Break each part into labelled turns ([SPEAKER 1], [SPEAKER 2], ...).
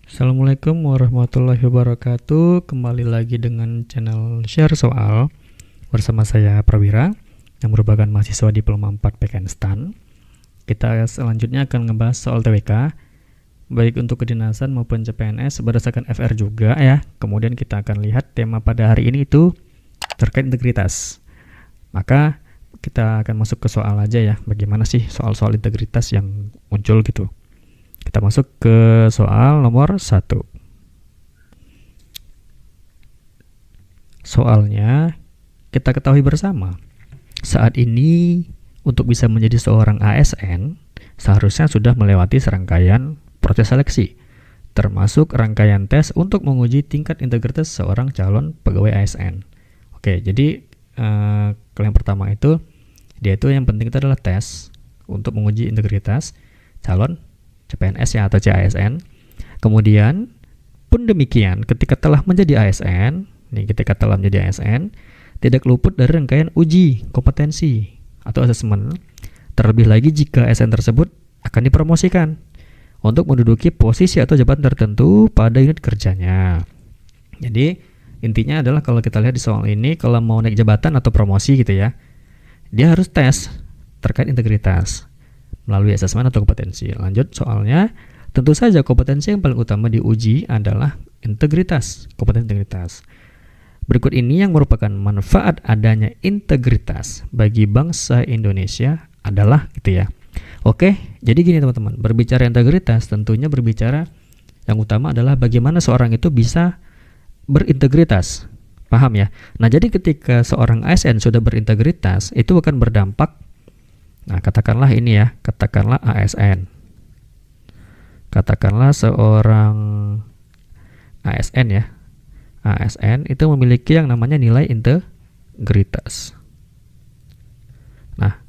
[SPEAKER 1] Assalamualaikum warahmatullahi wabarakatuh. Kembali lagi dengan channel Share Soal bersama saya Prawira yang merupakan mahasiswa Diploma 4 PKN STAN. Kita selanjutnya akan ngebahas soal TWK baik untuk kedinasan maupun CPNS berdasarkan FR juga ya. Kemudian kita akan lihat tema pada hari ini itu terkait integritas. Maka kita akan masuk ke soal aja ya. Bagaimana sih soal-soal integritas yang muncul gitu. Kita masuk ke soal nomor 1. Soalnya kita ketahui bersama, saat ini untuk bisa menjadi seorang ASN seharusnya sudah melewati serangkaian proses seleksi, termasuk rangkaian tes untuk menguji tingkat integritas seorang calon pegawai ASN. Oke, jadi yang pertama itu dia itu yang penting itu adalah tes untuk menguji integritas calon CPNS ya atau CASN. Kemudian pun demikian ketika telah menjadi ASN, tidak luput dari rangkaian uji kompetensi atau asesmen. Terlebih lagi jika ASN tersebut akan dipromosikan untuk menduduki posisi atau jabatan tertentu pada unit kerjanya. Jadi intinya adalah kalau kita lihat di soal ini, kalau mau naik jabatan atau promosi gitu ya, dia harus tes terkait integritas melalui asesmen atau kompetensi. Lanjut soalnya, tentu saja kompetensi yang paling utama diuji adalah integritas, kompetensi integritas. Berikut ini yang merupakan manfaat adanya integritas bagi bangsa Indonesia adalah gitu ya. Oke, jadi gini teman-teman, berbicara integritas tentunya berbicara yang utama adalah bagaimana seorang itu bisa berintegritas. Paham ya? Nah, jadi ketika seorang ASN sudah berintegritas, itu akan berdampak. Nah, katakanlah ini ya, katakanlah ASN. Katakanlah seorang ASN ya. ASN itu memiliki yang namanya nilai integritas. Nah,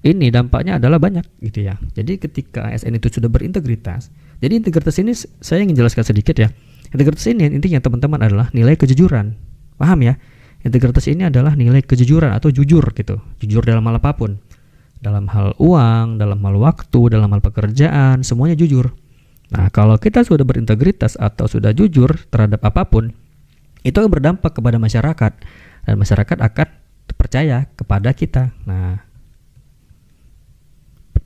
[SPEAKER 1] ini dampaknya adalah banyak gitu ya. Jadi ketika ASN itu sudah berintegritas, jadi integritas ini saya ingin jelaskan sedikit ya. Integritas ini intinya teman-teman adalah nilai kejujuran. Paham ya? Integritas ini adalah nilai kejujuran atau jujur gitu. Jujur dalam hal apapun. Dalam hal uang, dalam hal waktu, dalam hal pekerjaan, semuanya jujur. Nah, kalau kita sudah berintegritas atau sudah jujur terhadap apapun, itu akan berdampak kepada masyarakat dan masyarakat akan percaya kepada kita. Nah,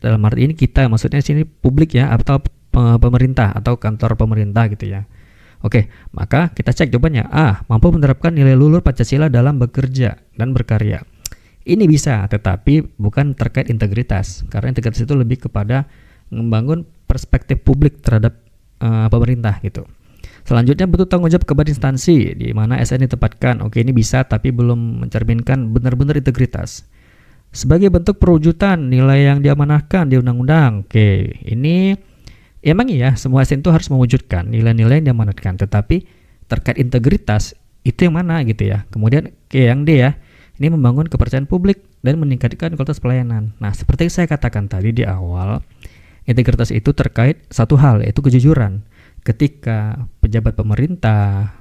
[SPEAKER 1] dalam arti ini kita, maksudnya sini publik ya, atau pemerintah atau kantor pemerintah gitu ya. Oke, maka kita cek jawabannya. A. Mampu menerapkan nilai luhur Pancasila dalam bekerja dan berkarya. Ini bisa, tetapi bukan terkait integritas. Karena integritas itu lebih kepada membangun perspektif publik terhadap pemerintah gitu. Selanjutnya bentuk tanggung jawab kepada instansi di mana ASN ditempatkan. Oke, ini bisa tapi belum mencerminkan benar-benar integritas. Sebagai bentuk perwujudan nilai yang diamanahkan di undang-undang. Oke, ini emang iya semua ASN itu harus mewujudkan nilai-nilai yang diamanatkan, tetapi terkait integritas itu yang mana gitu ya. Kemudian yang D ya, ini membangun kepercayaan publik dan meningkatkan kualitas pelayanan. Nah, seperti yang saya katakan tadi di awal, integritas itu terkait satu hal, yaitu kejujuran. Ketika pejabat pemerintah,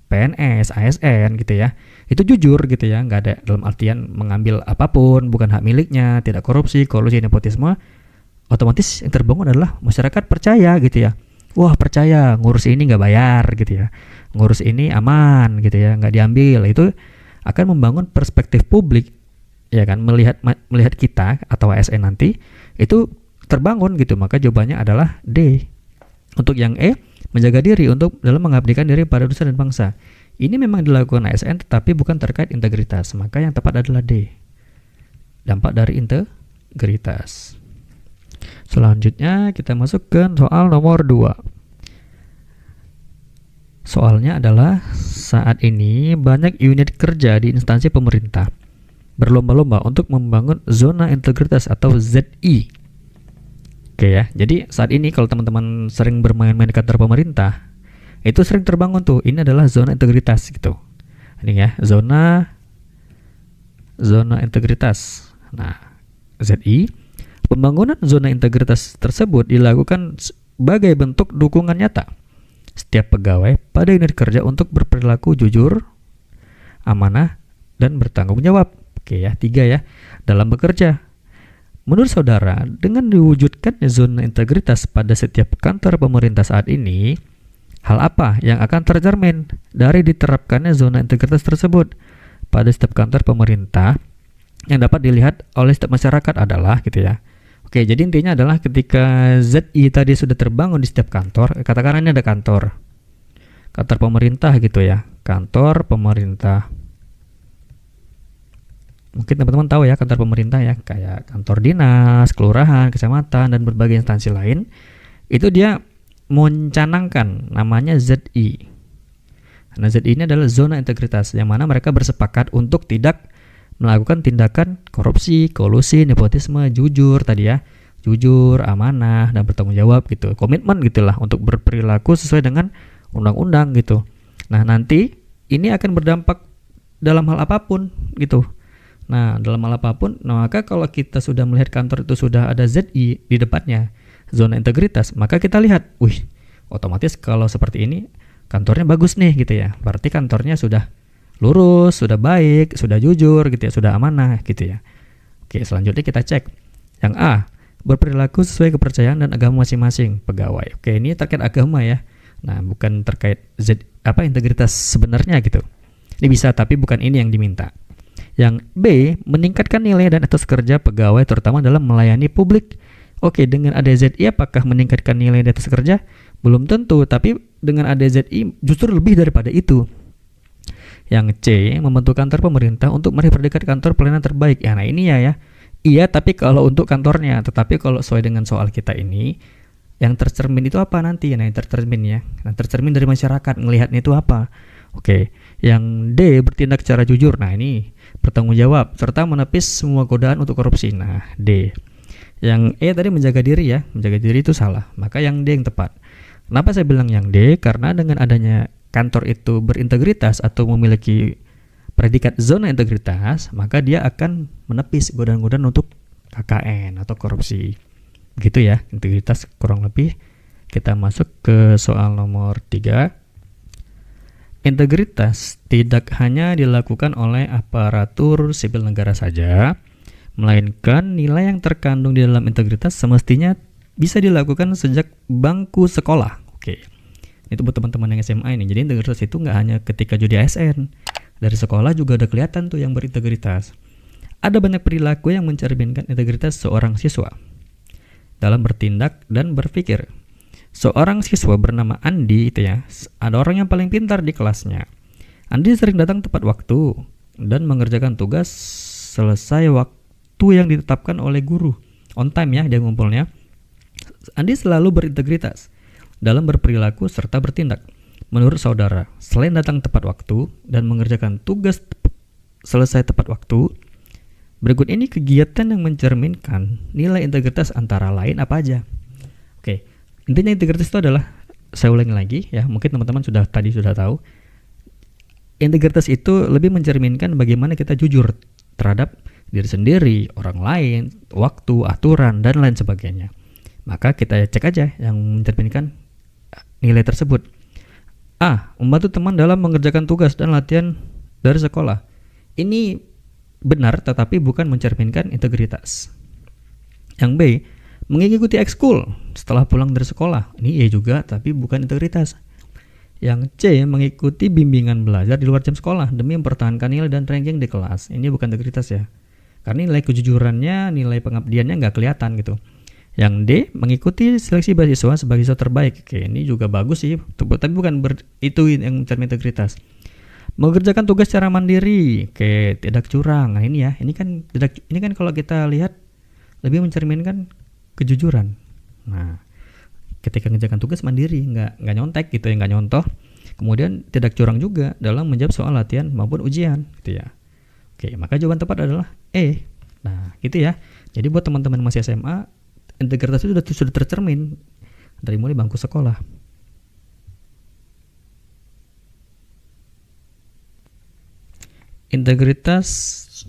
[SPEAKER 1] PNS, ASN gitu ya, itu jujur gitu ya, nggak ada dalam artian mengambil apapun, bukan hak miliknya, tidak korupsi, kolusi, nepotisme, otomatis yang terbangun adalah masyarakat percaya gitu ya. Wah, percaya ngurus ini nggak bayar gitu ya, ngurus ini aman gitu ya, nggak diambil. Itu akan membangun perspektif publik ya kan, melihat kita atau ASN nanti itu terbangun gitu. Maka jawabannya adalah D. Untuk yang E, menjaga diri untuk dalam mengabdikan diri pada nusa dan bangsa. Ini memang dilakukan ASN tetapi bukan terkait integritas. Maka yang tepat adalah D. Dampak dari integritas. Selanjutnya kita masuk ke soal nomor 2. Soalnya adalah saat ini banyak unit kerja di instansi pemerintah berlomba-lomba untuk membangun zona integritas atau ZI. Oke ya, jadi saat ini kalau teman-teman sering bermain-main di kantor pemerintah, itu sering terbangun tuh, ini adalah zona integritas gitu. Ini ya, zona integritas. Nah, ZI, pembangunan zona integritas tersebut dilakukan sebagai bentuk dukungan nyata setiap pegawai pada unit kerja untuk berperilaku jujur, amanah, dan bertanggung jawab. Oke ya, 3 ya, dalam bekerja. Menurut saudara, dengan diwujudkannya zona integritas pada setiap kantor pemerintah saat ini, Hal apa yang akan tercermin dari diterapkannya zona integritas tersebut pada setiap kantor pemerintah yang dapat dilihat oleh setiap masyarakat adalah gitu ya. Oke, jadi intinya adalah ketika ZI tadi sudah terbangun di setiap kantor, katakan ini ada kantor pemerintah gitu ya, kantor pemerintah. Mungkin teman-teman tahu ya kantor pemerintah ya, kayak kantor dinas, kelurahan, kecamatan, dan berbagai instansi lain. Itu dia mencanangkan namanya ZI. Nah, ZI ini adalah zona integritas yang mana mereka bersepakat untuk tidak melakukan tindakan korupsi, kolusi, nepotisme, jujur tadi ya, jujur, amanah, dan bertanggung jawab gitu, komitmen gitulah untuk berperilaku sesuai dengan undang-undang gitu. Nah, nanti ini akan berdampak dalam hal apapun gitu. Nah, dalam hal apapun, maka kalau kita sudah melihat kantor itu sudah ada ZI di depannya, zona integritas, maka kita lihat, wih, otomatis kalau seperti ini kantornya bagus nih gitu ya. Berarti kantornya sudah lurus, sudah baik, sudah jujur gitu ya, sudah amanah gitu ya. Oke, selanjutnya kita cek. Yang A, berperilaku sesuai kepercayaan dan agama masing-masing pegawai. Oke, ini terkait agama ya. Nah, bukan terkait integritas sebenarnya gitu. Ini bisa, tapi bukan ini yang diminta. Yang B, meningkatkan nilai dan etos kerja pegawai terutama dalam melayani publik. Oke, dengan ada ZI apakah meningkatkan nilai dan etos kerja? Belum tentu, tapi dengan ada ZI justru lebih daripada itu. Yang C, membentuk kantor pemerintah untuk memperdekat kantor pelayanan terbaik. Ya, nah ini ya. Iya, tapi kalau untuk kantornya, tetapi kalau sesuai dengan soal kita ini, yang tercermin itu apa nanti? Nah, yang tercermin ya. Nah, tercermin dari masyarakat ngelihatnya itu apa? Oke, yang D, bertindak secara jujur. Nah, ini bertanggung jawab serta menepis semua godaan untuk korupsi. Nah, D. Yang E tadi menjaga diri ya, menjaga diri itu salah. Maka yang D yang tepat. Kenapa saya bilang yang D? Karena dengan adanya kantor itu berintegritas atau memiliki predikat zona integritas, maka dia akan menepis godaan-godaan untuk KKN atau korupsi. Begitu ya, integritas kurang lebih. Kita masuk ke soal nomor 3. Integritas tidak hanya dilakukan oleh aparatur sipil negara saja, melainkan nilai yang terkandung di dalam integritas semestinya bisa dilakukan sejak bangku sekolah. Oke, itu buat teman-teman yang SMA ini. Jadi integritas itu nggak hanya ketika jadi ASN, dari sekolah juga udah kelihatan tuh yang berintegritas. Ada banyak perilaku yang mencerminkan integritas seorang siswa dalam bertindak dan berpikir. Seorang siswa bernama Andi itu ya, ada orang yang paling pintar di kelasnya. Andi sering datang tepat waktu dan mengerjakan tugas selesai waktu yang ditetapkan oleh guru. On time ya dia ngumpulnya. Andi selalu berintegritas dalam berperilaku serta bertindak. Menurut saudara, selain datang tepat waktu dan mengerjakan tugas selesai tepat waktu, berikut ini kegiatan yang mencerminkan nilai integritas antara lain apa aja. Oke, intinya integritas itu adalah, saya ulangi lagi ya, mungkin teman-teman sudah tahu. Integritas itu lebih mencerminkan bagaimana kita jujur terhadap diri sendiri, orang lain, waktu, aturan, dan lain sebagainya. Maka kita cek aja yang mencerminkan nilai tersebut. A, membantu teman dalam mengerjakan tugas dan latihan dari sekolah. Ini benar tetapi bukan mencerminkan integritas. Yang B, mengikuti ekskul setelah pulang dari sekolah. Ini juga tapi bukan integritas. Yang C, mengikuti bimbingan belajar di luar jam sekolah demi mempertahankan nilai dan ranking di kelas. Ini bukan integritas ya. Karena nilai kejujurannya, nilai pengabdiannya nggak kelihatan gitu. Yang D, mengikuti seleksi beasiswa sebagai siswa terbaik. Oke, ini juga bagus sih, tapi bukan itu yang mencermin integritas. Mengerjakan tugas secara mandiri, oke, tidak curang. Nah ini ya, ini kan kalau kita lihat lebih mencerminkan kejujuran. Nah, ketika mengerjakan tugas mandiri, nggak nyontek gitu ya, nggak nyontoh. Kemudian tidak curang juga dalam menjawab soal latihan maupun ujian, gitu ya. Oke, maka jawaban tepat adalah E. Nah, gitu ya. Jadi buat teman-teman masih SMA, integritas itu sudah tercermin dari mulai bangku sekolah. Integritas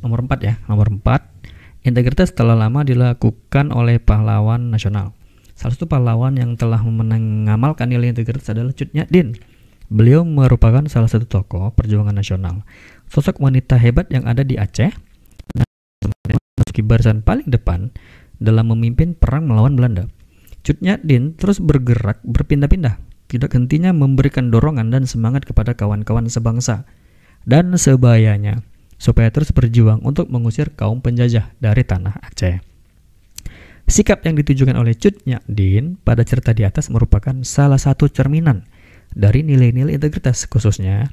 [SPEAKER 1] nomor 4 ya. Nomor 4, integritas telah lama dilakukan oleh pahlawan nasional. Salah satu pahlawan yang telah mengamalkan nilai integritas adalah Cut Nyak-Dien. Beliau merupakan salah satu tokoh perjuangan nasional, sosok wanita hebat yang ada di Aceh dan memasuki barisan paling depan dalam memimpin perang melawan Belanda. Cut Nyak-Dien terus bergerak berpindah-pindah tidak hentinya memberikan dorongan dan semangat kepada kawan-kawan sebangsa dan sebayanya supaya terus berjuang untuk mengusir kaum penjajah dari tanah Aceh. Sikap yang ditujukan oleh Cut Nyak Dien pada cerita di atas merupakan salah satu cerminan dari nilai-nilai integritas khususnya.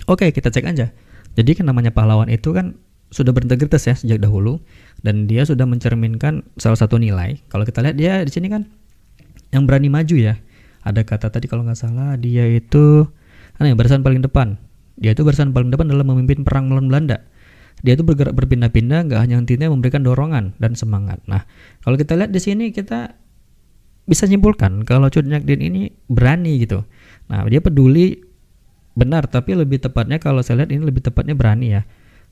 [SPEAKER 1] Oke, kita cek aja. Jadi kan namanya pahlawan itu kan sudah berintegritas ya sejak dahulu, dan dia sudah mencerminkan salah satu nilai. Kalau kita lihat dia di sini kan yang berani maju ya. Ada kata tadi kalau nggak salah dia itu barisan paling depan. Dia itu barisan paling depan dalam memimpin perang melawan Belanda. Dia itu bergerak berpindah-pindah, nggak hanya hentinya memberikan dorongan dan semangat. Nah, kalau kita lihat di sini kita bisa simpulkan kalau Cut Nyak Dien ini berani gitu. Nah, dia peduli benar, tapi lebih tepatnya kalau saya lihat ini lebih tepatnya berani ya.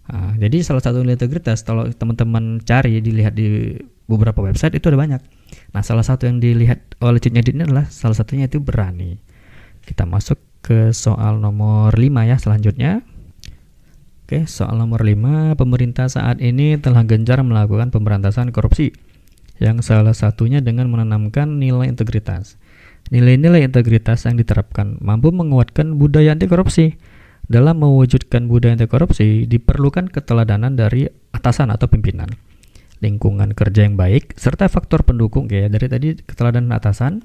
[SPEAKER 1] Nah, jadi salah satu nilai integritas kalau teman-teman cari dilihat di beberapa website itu ada banyak. Nah, salah satu yang dilihat oleh Cut Nyak Dien ini adalah salah satunya itu berani. Kita masuk ke soal nomor 5 ya selanjutnya. Oke, soal nomor 5, pemerintah saat ini telah gencar melakukan pemberantasan korupsi, yang salah satunya dengan menanamkan nilai integritas. Nilai-nilai integritas yang diterapkan mampu menguatkan budaya anti korupsi. Dalam mewujudkan budaya anti korupsi, diperlukan keteladanan dari atasan atau pimpinan, lingkungan kerja yang baik, serta faktor pendukung. Ya, dari tadi keteladanan atasan,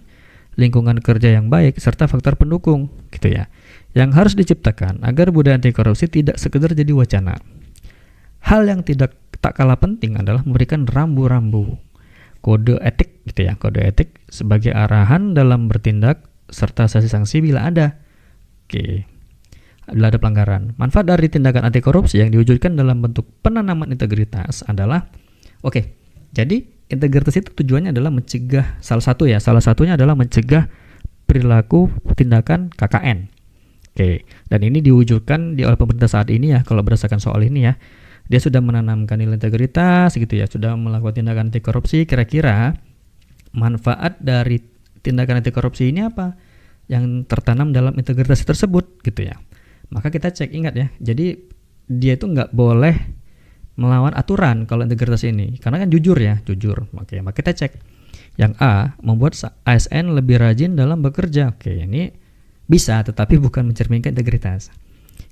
[SPEAKER 1] lingkungan kerja yang baik, serta faktor pendukung, gitu ya, yang harus diciptakan agar budaya anti korupsi tidak sekedar jadi wacana. Hal yang tak kalah penting adalah memberikan rambu-rambu kode etik gitu ya, kode etik sebagai arahan dalam bertindak serta sanksi-sanksi bila ada. Bila ada pelanggaran. Manfaat dari tindakan anti korupsi yang diwujudkan dalam bentuk penanaman integritas adalah jadi integritas itu tujuannya adalah mencegah salah satunya adalah mencegah perilaku tindakan KKN. Dan ini diwujudkan oleh pemerintah saat ini ya, kalau berdasarkan soal ini ya. Dia sudah menanamkan nilai integritas gitu ya, sudah melakukan tindakan anti korupsi. Kira-kira manfaat dari tindakan anti korupsi ini apa yang tertanam dalam integritas tersebut gitu ya. Maka kita cek, ingat ya, jadi dia itu nggak boleh melawan aturan kalau integritas ini, karena kan jujur. Maka kita cek yang A, membuat ASN lebih rajin dalam bekerja. Ini bisa, tetapi bukan mencerminkan integritas.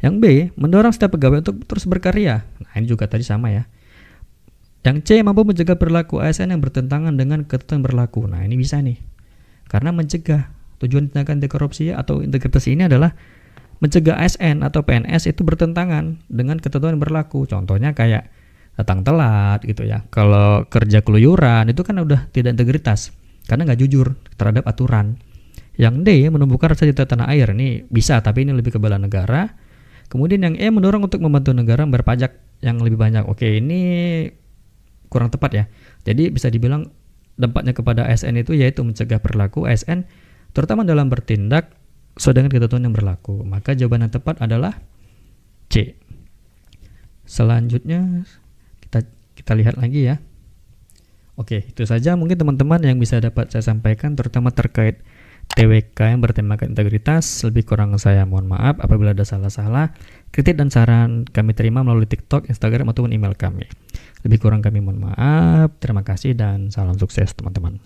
[SPEAKER 1] Yang B, mendorong setiap pegawai untuk terus berkarya. Nah, ini juga tadi sama ya. Yang C, mampu mencegah perilaku ASN yang bertentangan dengan ketentuan berlaku. Nah, ini bisa nih. Karena mencegah, tujuan tindakan anti korupsi atau integritas ini adalah mencegah ASN atau PNS itu bertentangan dengan ketentuan yang berlaku. Contohnya kayak datang telat gitu ya. Kalau kerja keluyuran itu kan udah tidak integritas karena nggak jujur terhadap aturan. Yang D, menumbuhkan rasa cinta tanah air. Ini bisa, tapi ini lebih ke bela negara. Kemudian yang E, mendorong untuk membantu negara berpajak yang lebih banyak. Ini kurang tepat ya. Jadi bisa dibilang dampaknya kepada ASN itu yaitu mencegah perilaku ASN terutama dalam bertindak sesuai dengan ketentuan yang berlaku. Maka jawaban yang tepat adalah C. Selanjutnya kita lihat lagi ya. Itu saja mungkin teman-teman yang bisa dapat saya sampaikan, terutama terkait TWK yang bertemakan integritas. Lebih kurang saya mohon maaf apabila ada salah-salah. Kritik dan saran kami terima melalui TikTok, Instagram, ataupun email kami. Lebih kurang kami mohon maaf. Terima kasih dan salam sukses teman-teman.